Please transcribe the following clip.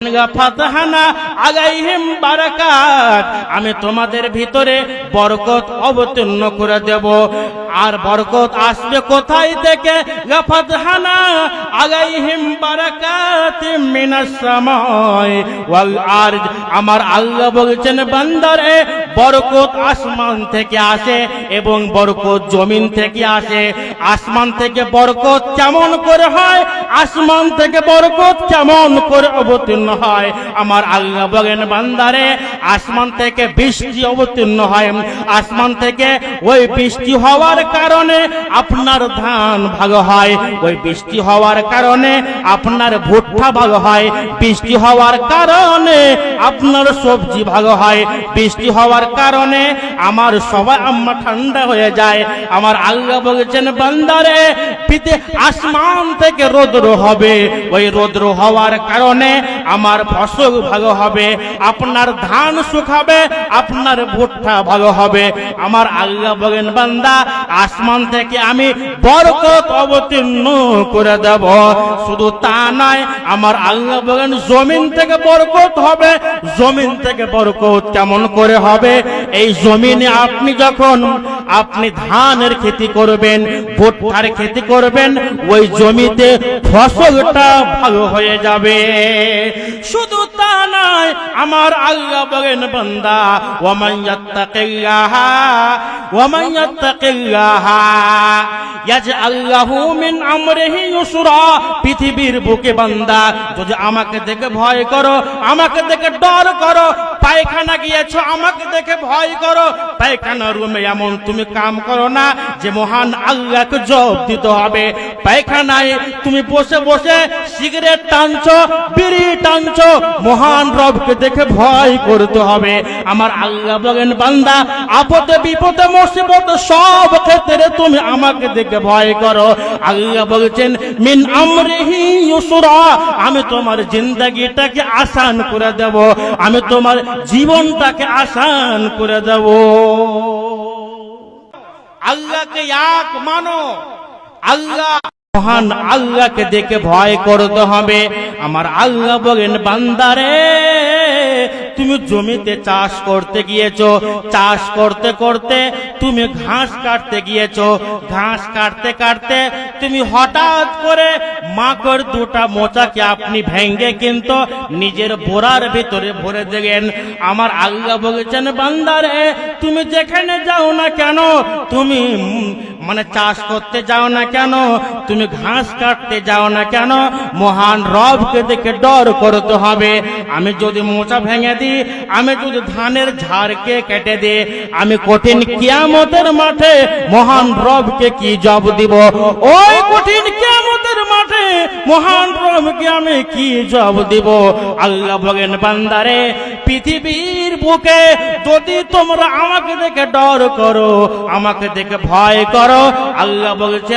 ফাতহানা আলাইহিম বারাকাত, আমি তোমাদের ভিতরে বরকত অবতীর্ণ করে দেব। আর বরকত আসবে কোথায় থেকে? ফাতহানা আলাইহিম বারাকাত মিনাস সামাই ওয়াল আরদ। আমার আল্লাহ বলছেন, বান্দারে বরকত আসমান থেকে আসে এবং বরকত জমিন থেকে আসে। আসমান থেকে বরকত কেমন করে হয়? আসমান থেকে বরকত কেমন করে অবতীর্ণ হয়? আমার আল্লাহ বলেন, বান্দারে আসমান থেকে বৃষ্টি অবতীর্ণ হয়। আসমান থেকে ওই বৃষ্টি হওয়ার কারণে আপনার ধান ভালো হয়, ওই বৃষ্টি হওয়ার কারণে আপনার ভুট্টা ভালো হয়, বৃষ্টি হওয়ার কারণে আপনার সবজি ভালো হয়, বৃষ্টি হওয়ার কারণে আমার সবাই আম্মা ঠান্ডা হয়ে যায়। আমার আল্লাহ বলেছেন, বান্দারে আসমান থেকে রৌদ্র হবে, ওই রৌদ্র হওয়ার কারণে আমার ফসল ভালো হবে, আপনার ধান শুকাবে, আপনার ভুট্টা ভালো হবে। আমার আল্লাহ বলেন, বান্দা আসমান থেকে আমি বরকত অবতীর্ণ করে দেব। শুধু তা নয়, আমার আল্লাহ বলেন জমিন থেকে বরকত হবে। জমিন থেকে বরকত কেমন করে হবে? এই জমিনে আপনি ধানের খেতি করবেন, ভুট্টার খেতি করবেন, ওই জমিতে ফসলটা ভালো হয়ে যাবে। শুধু তা নয়, আমার আল্লাহ বলেন, বান্দা ওয়ামান ইয়াত্তাকিল্লাহা ইয়াজআল লাহু মিন আমরিহি ইউসরা। পৃথিবীর বুকে বান্দা যদি আমাকে দেখে ভয় করো, আমাকে দেখে ডর করো, পায়খানা গিয়েছো আমাকে দেখে ভয় করো, পায়খানা রুমে এমন তুমি কাম করো না যে মহান আল্লাহকে জবাব দিতে হবে। পায়খানায় তুমি বসে বসে সিগারেট টানছো, বিড়ি টানছো, মহান রবকে দেখে ভয় করতে হবে। আমার আল্লাহ বলেন, বান্দা আপদে বিপদে মুসিবতে সব ক্ষেত্রে তুমি আমাকে দেখে ভয় করো। আল্লাহ বলছেন, মিন আমরিহি ইউসরা, আমি তোমার জিন্দেগিটাকে আসান করে দেব, আমি তোমার জীবনটাকে আসান করে দেব। আল্লাহকে এক মানো, আল্লাহ মহান আল্লাহকে দেখে ভয় করতে হবে। আমার আল্লাহ বলেন, বান্দারে তুমি জমিতে চাষ করতে গিয়েছো, চাষ করতে করতে তুমি ঘাস কাটতে গিয়েছো, ঘাস কাটতে কাটতে তুমি হঠাৎ করে মাকড় দুটা মোচাকে আপনি ভেঙ্গে কিন্তু নিজের বোরার ভিতরে ভরে দিলেন। আমার আল্লাহ বলেছেন, বান্দারে তুমি যেখানে যাও না কেন, তুমি চাষ করতে যাও না কেন, তুমি ঘাস কাটতে যাও না কেন, মহান রবকে দেখে ডর করতে হবে। আমি যদি মোচা ভেঙে দিই, আমি যদি ধানের ঝাড়কে কেটে দিই, আমি কঠিন কিয়ামতের মাঠে মহান রবকে কি জবাব দিব? ওই কঠিন কিয়ামতের মাঠে মহান রবকে আমি কি জবাব দিব? আল্লাহ বলেন, বান্দারে পৃথিবীর বুকে যদি তোমরা আমাকে দেখে ডর করো, আমাকে দেখে ভয় করো, আল্লাহ বলছে